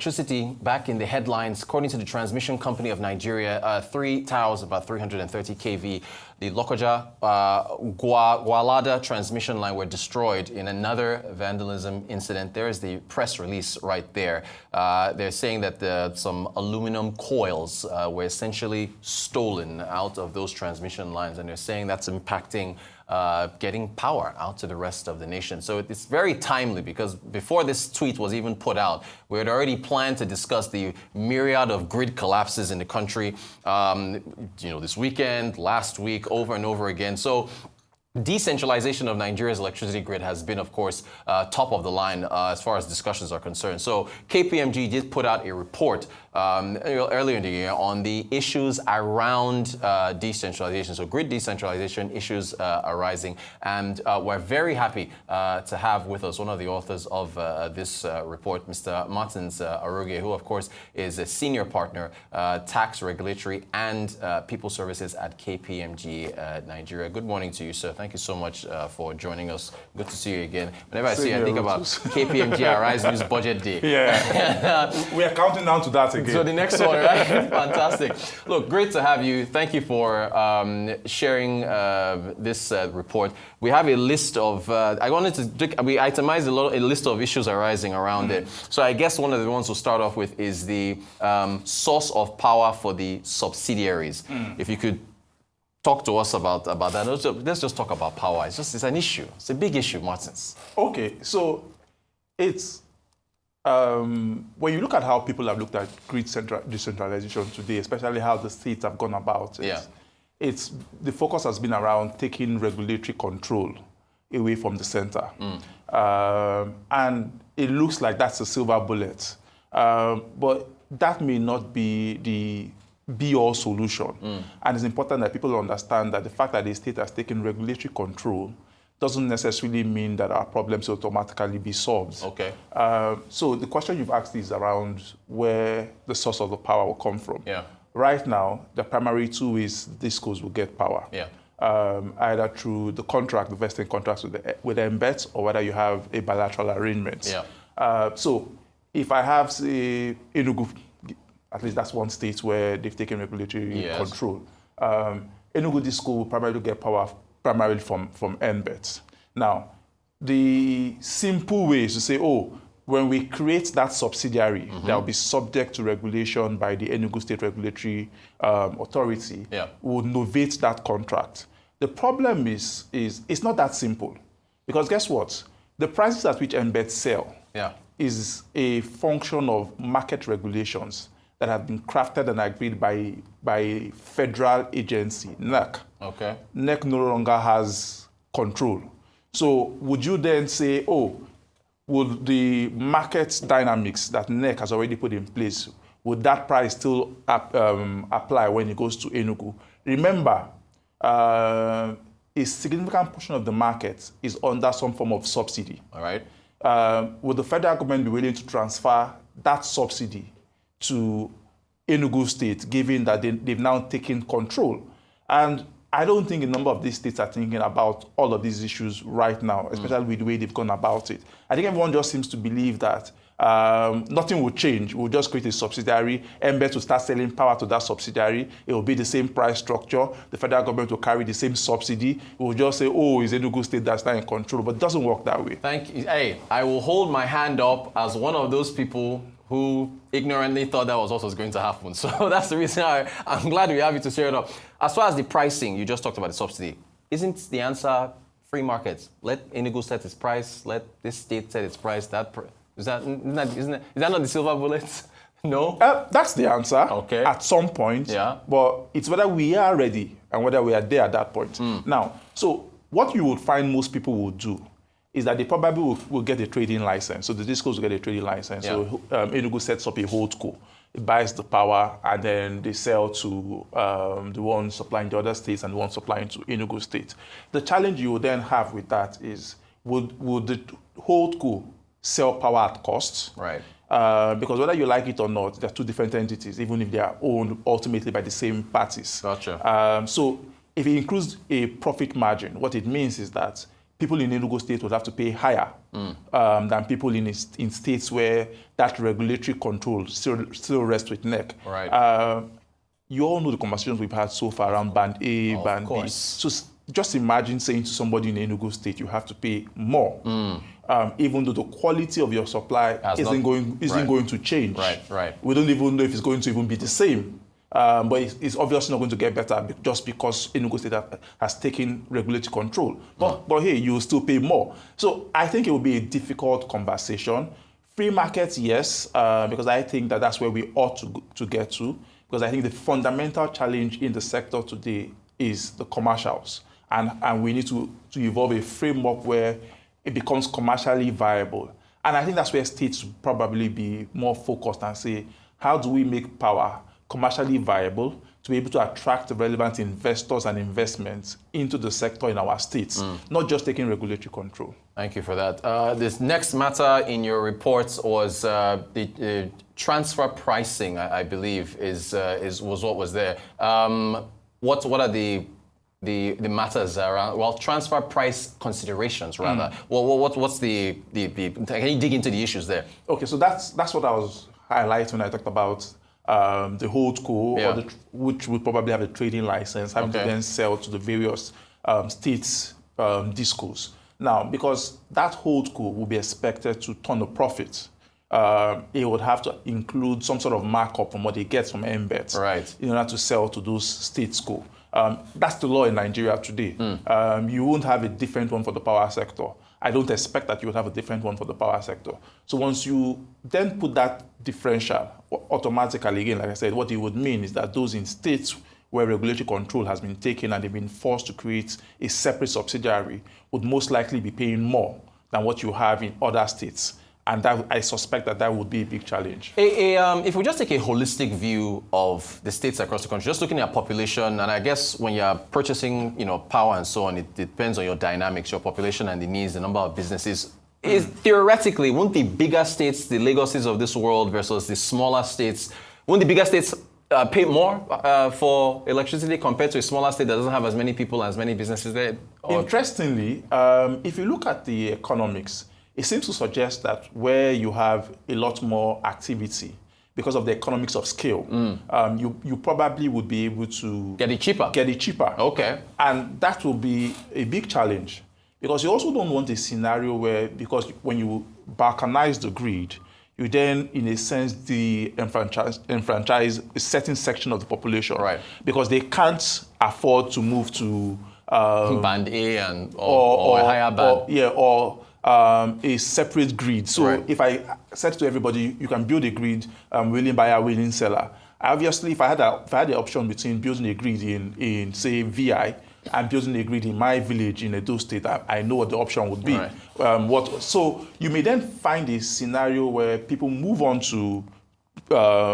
electricity back in the headlines. According to the Transmission Company of Nigeria, 3 towers, about 330 kV, the Lokoja Gwalada transmission line were destroyed in another vandalism incident. There is the press release right there. They're saying that some aluminum coils were essentially stolen out of those transmission lines, and they're saying that's impacting getting power out to the rest of the nation. So it's very timely, because before this tweet was even put out, we had already planned to discuss the myriad of grid collapses in the country, this weekend, last week, over and over again. So decentralization of Nigeria's electricity grid has been, of course, top of the line as far as discussions are concerned. So KPMG did put out a report earlier in the year on the issues around decentralization, so grid decentralization issues arising. And we're very happy to have with us one of the authors of this report, Mr. Martins Arogie, who, of course, is a senior partner, tax, regulatory, and people services at KPMG Nigeria. Good morning to you, sir. Thank you so much for joining us. Good to see you again. Whenever I see you, I think about KPMG Arise News Budget Day. Yeah. We are counting down to that again. So the next one, right? Fantastic. Look, great to have you. Thank you for sharing this report. We have a list of, we itemized a list of issues arising around it. So I guess one of the ones we'll start off with is the source of power for the subsidiaries. If you could talk to us about that. Let's just talk about power. It's an issue. It's a big issue, Martins. Okay, so it's when you look at how people have looked at grid decentralization today, especially how the states have gone about it, it's the focus has been around taking regulatory control away from the center, and it looks like that's a silver bullet, but that may not be the be-all solution. And it's important that people understand that the fact that the state has taken regulatory control doesn't necessarily mean that our problems will automatically be solved. Okay. So the question you've asked is around where the source of the power will come from. Yeah. Right now, the primary two is discos will get power. Yeah. Either through the contract, the vesting contracts with the embeds, or whether you have a bilateral arrangement. Yeah. So if I have, say, Enugu, at least that's one state where they've taken regulatory control. Enugu Disco will primarily get power primarily from embeds. Now, the simple way is to say, when we create that subsidiary that will be subject to regulation by the Enugu State Regulatory Authority, we'll novate that contract. The problem is it's not that simple, because guess what? The prices at which embeds sell is a function of market regulations that have been crafted and agreed by federal agency, NEC. Okay. NEC no longer has control. So would you then say, would the market dynamics that NEC has already put in place, would that price still apply when it goes to Enugu? Remember, a significant portion of the market is under some form of subsidy. All right. Would the federal government be willing to transfer that subsidy to Enugu State, given that they've now taken control? And I don't think a number of these states are thinking about all of these issues right now, especially with the way they've gone about it. I think everyone just seems to believe that nothing will change. We'll just create a subsidiary. Embeds will start selling power to that subsidiary. It will be the same price structure. The federal government will carry the same subsidy. It will just say, it's Enugu State that's not in control. But it doesn't work that way. Thank you. Hey, I will hold my hand up as one of those people who ignorantly thought that was what was going to happen. So that's the reason I'm glad we have you to share it up. As far as the pricing, you just talked about the subsidy. Isn't the answer free markets? Let Enugu set its price. Let this state set its price. Is that not the silver bullet? No? That's the answer. Okay. At some point. Yeah. But it's whether we are ready and whether we are there at that point. Now, so what you would find most people will do is that they probably will get a trading license. So the discos will get a trading license. Yeah. So Enugu sets up a holdco. It buys the power, and then they sell to the one supplying the other states and the one supplying to Enugu State. The challenge you would then have with that is, would the holdco sell power at cost? Right. Because whether you like it or not, they're two different entities, even if they are owned ultimately by the same parties. Gotcha. So if it includes a profit margin, what it means is that people in Enugu State would have to pay higher than people in states where that regulatory control still rests with NEC. Right. You all know the conversations we've had so far around Band A, Band B. So just imagine saying to somebody in Enugu State, you have to pay more, even though the quality of your supply isn't going to change. Right. We don't even know if it's going to even be the same. But it's obviously not going to get better just because Enugu State has taken regulatory control. But hey, you will still pay more. So I think it will be a difficult conversation. Free markets, yes, because I think that's where we ought to get to. Because I think the fundamental challenge in the sector today is the commercials. And we need to evolve a framework where it becomes commercially viable. And I think that's where states will probably be more focused and say, how do we make power commercially viable to be able to attract the relevant investors and investments into the sector in our states, not just taking regulatory control. Thank you for that. This next matter in your report was the transfer pricing, I believe, was what was there. What are the matters around? Well, transfer price considerations rather. What's the? Can you dig into the issues there? Okay, so that's what I was highlighting when I talked about the holdco, which would probably have a trading license, having to then sell to the various states discos. Now, because that holdco will be expected to turn a profit, it would have to include some sort of markup from what it gets from MBET in order to sell to those states. That's the law in Nigeria today. You won't have a different one for the power sector. I don't expect that you would have a different one for the power sector. So once you then put that differential, automatically, again, like I said, what it would mean is that those in states where regulatory control has been taken and they've been forced to create a separate subsidiary would most likely be paying more than what you have in other states. And that, I suspect that would be a big challenge. If we just take a holistic view of the states across the country, just looking at population, and I guess when you're purchasing, power and so on, it depends on your dynamics, your population and the needs, the number of businesses. Is theoretically, won't the bigger states, the Lagoses of this world versus the smaller states, won't the bigger states pay more for electricity compared to a smaller state that doesn't have as many people, as many businesses there? Interestingly, if you look at the economics, it seems to suggest that where you have a lot more activity, because of the economics of scale, you probably would be able to get it cheaper. Okay. And that will be a big challenge, because you also don't want a scenario where, because when you balkanize the grid, you then, in a sense, enfranchise a certain section of the population, because they can't afford to move to band A or a higher band, or a separate grid. So if I said to everybody, you can build a grid, willing buyer, willing seller. Obviously, if I had the option between building a grid in say VI and building a grid in my village in Edo State, I know what the option would be. So you may then find a scenario where people move on to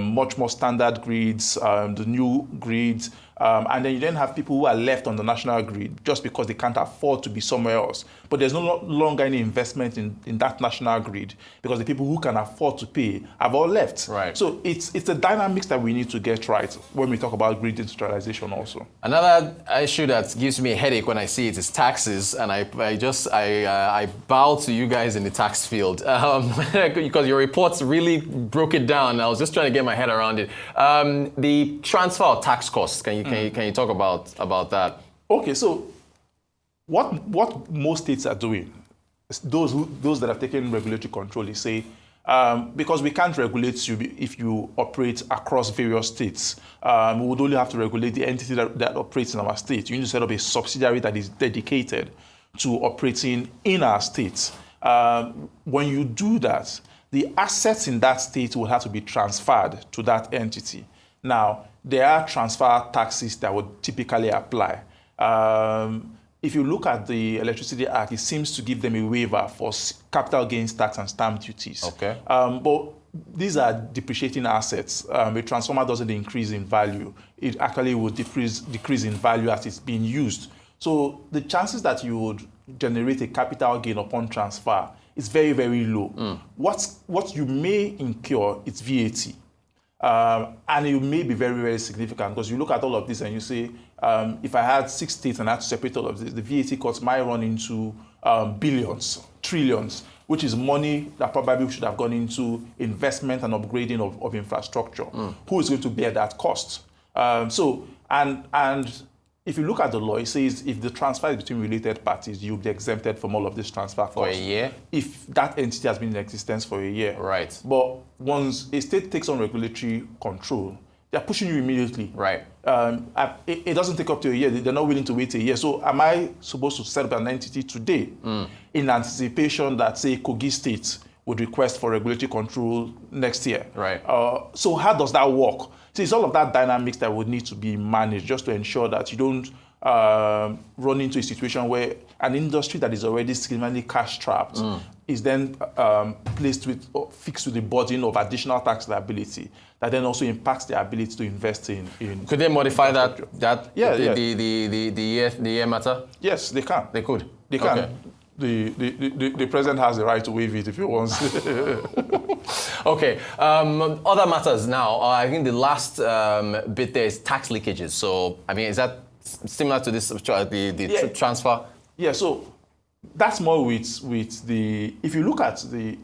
much more standard grids, the new grids, and then you then have people who are left on the national grid just because they can't afford to be somewhere else. But there's no longer any investment in that national grid because the people who can afford to pay have all left. So it's the dynamics that we need to get right when we talk about grid decentralization also. Another issue that gives me a headache when I see it is taxes, and I bow to you guys in the tax field because your reports really broke it down. I was just trying to get my head around it. The transfer of tax costs, can you talk about that? Okay, so what most states are doing, those that have taken regulatory control, is say, because we can't regulate you if you operate across various states, we would only have to regulate the entity that operates in our state. You need to set up a subsidiary that is dedicated to operating in our states. When you do that, the assets in that state will have to be transferred to that entity. Now, there are transfer taxes that would typically apply. If you look at the Electricity Act, it seems to give them a waiver for capital gains tax and stamp duties. But these are depreciating assets. A transformer doesn't increase in value. It actually will decrease in value as it's being used. So the chances that you would generate a capital gain upon transfer is very, very low. What you may incur is VAT. And it may be very, very significant because you look at all of this and you say, if I had 6 states and I had to separate all of this, the VAT costs might run into billions, trillions, which is money that probably should have gone into investment and upgrading of infrastructure. Who is going to bear that cost? And if you look at the law, it says if the transfer is between related parties, you'll be exempted from all of this transfer costs. For a year? If that entity has been in existence for a year. Right. But once a state takes on regulatory control, they're pushing you immediately. Right. It doesn't take up to a year. They're not willing to wait a year. So am I supposed to set up an entity today in anticipation that, say, Kogi State would request for regulatory control next year? Right. So how does that work? See, it's all of that dynamics that would need to be managed just to ensure that you don't run into a situation where an industry that is already significantly cash-trapped is then fixed with the burden of additional tax liability that then also impacts their ability to invest in. Could they modify the year matter? Yes, they can. They could. They can. Okay. The president has the right to waive it if he wants. Okay. Other matters now. I think the last bit there is tax leakages. So, I mean, is that similar to this, the transfer? Yeah, so that's more with the, if you look at the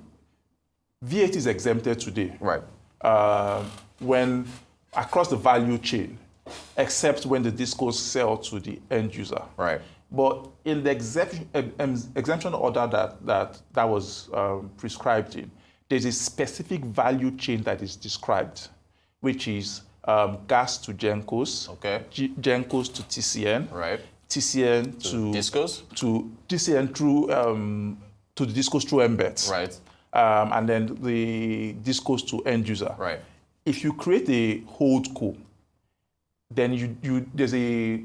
VAT is exempted today. Right. When across the value chain, except when the discos sell to the end user. Right. But in the exemption order that was prescribed in, there's a specific value chain that is described, which is gas to Gencos, Gencos to TCN, right? TCN to discos, to TCN through to the discos through embeds, right? And then the discos to end user, right? If you create a holdco, then there's a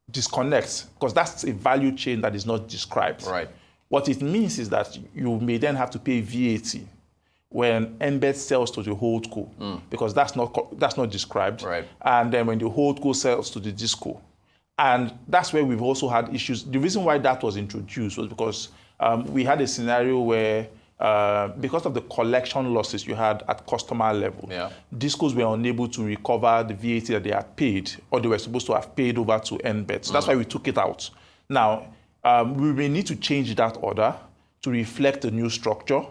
disconnect because that's a value chain that is not described. Right. What it means is that you may then have to pay VAT when embed sells to the holdco because that's not described. Right. And then when the holdco sells to the disco, and that's where we've also had issues. The reason why that was introduced was because we had a scenario where because of the collection losses you had at customer level, discos were unable to recover the VAT that they had paid or they were supposed to have paid over to embed. So that's why we took it out. Now, we may need to change that order to reflect the new structure,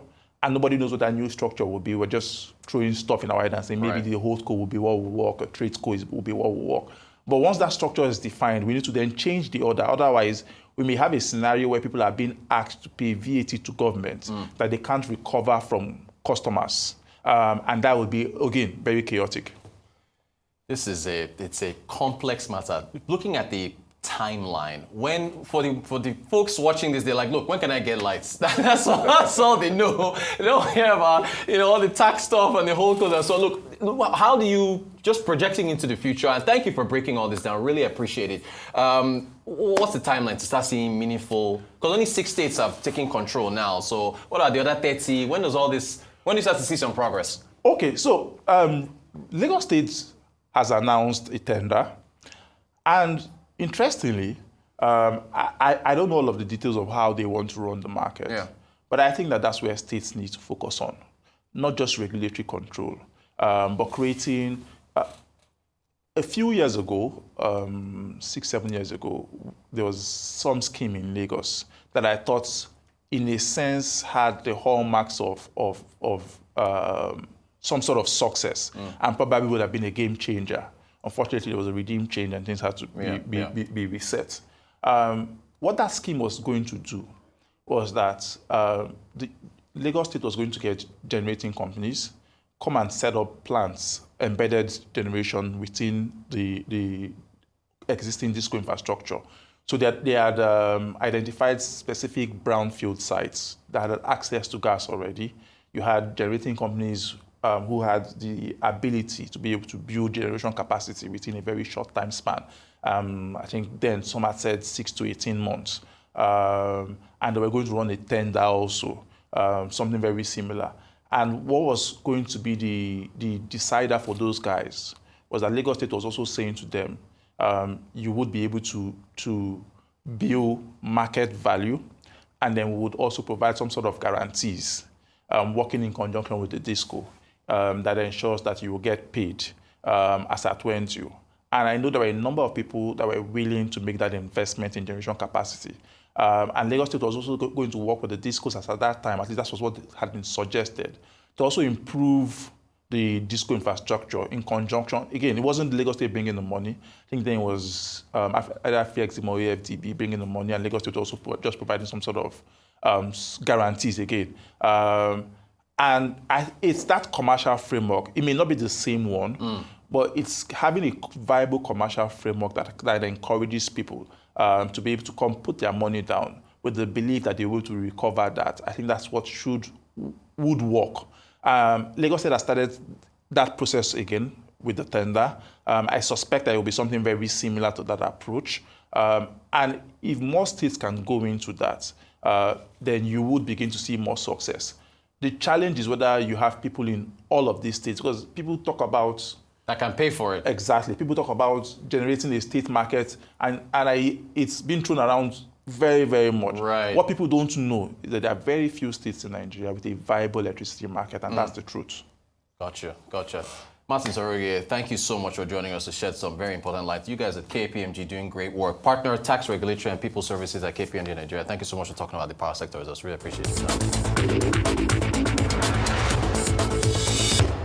and nobody knows what that new structure will be. We're just throwing stuff in our head and saying maybe the holdco will be what will work, or tradesco will be what will work. But once that structure is defined, we need to then change the order. Otherwise, we may have a scenario where people are being asked to pay VAT to government that they can't recover from customers. And that would be, again, very chaotic. It's a complex matter. Looking at the timeline, when for the folks watching this, they're like, look, when can I get lights? That's all they know. They don't hear about all the tax stuff and the whole code. So look, how do you just projecting into the future? And thank you for breaking all this down. Really appreciate it. What's the timeline to start seeing meaningful? Because only 6 states have taken control now. So what are the other 30? When do you start to see some progress? Okay, so Lagos State has announced a tender, and interestingly, I don't know all of the details of how they want to run the market, but I think that that's where states need to focus on, not just regulatory control, but creating. A few years ago, 6-7 years ago, there was some scheme in Lagos that I thought, in a sense, had the hallmarks of some sort of success and probably would have been a game changer. Unfortunately, there was a regime change and things had to be reset. What that scheme was going to do was that the Lagos State was going to get generating companies, come and set up plants, embedded generation within the existing disco infrastructure. So that they had identified specific brownfield sites that had access to gas already. You had generating companies who had the ability to be able to build generation capacity within a very short time span. I think then some had said 6 to 18 months. And they were going to run a tender also, something very similar. And what was going to be the decider for those guys was that Lagos State was also saying to them, you would be able to build market value, and then we would also provide some sort of guarantees, working in conjunction with the disco, that ensures that you will get paid as at when due. And I know there were a number of people that were willing to make that investment in generation capacity. And Lagos State was also going to work with the discos at that time, at least that was what had been suggested, to also improve the disco infrastructure in conjunction. Again, it wasn't Lagos State bringing the money. I think then it was either FXIM or AFDB bringing the money, and Lagos State also just providing some sort of guarantees again. And it's that commercial framework. It may not be the same one, but it's having a viable commercial framework that encourages people to be able to come put their money down with the belief that they will to recover that. I think that's what would work. Lagos State has started that process again with the tender. I suspect that it will be something very similar to that approach. And if more states can go into that, then you would begin to see more success. The challenge is whether you have people in all of these states, because people talk about that can pay for it. Exactly. People talk about generating a state market, and it's been thrown around very, very much. Right. What people don't know is that there are very few states in Nigeria with a viable electricity market, and that's the truth. Gotcha. Martin Arogie, thank you so much for joining us to shed some very important light. You guys at KPMG doing great work. Partner, Tax Regulatory and People Services at KPMG Nigeria. Thank you so much for talking about the power sector with us. Really appreciate it.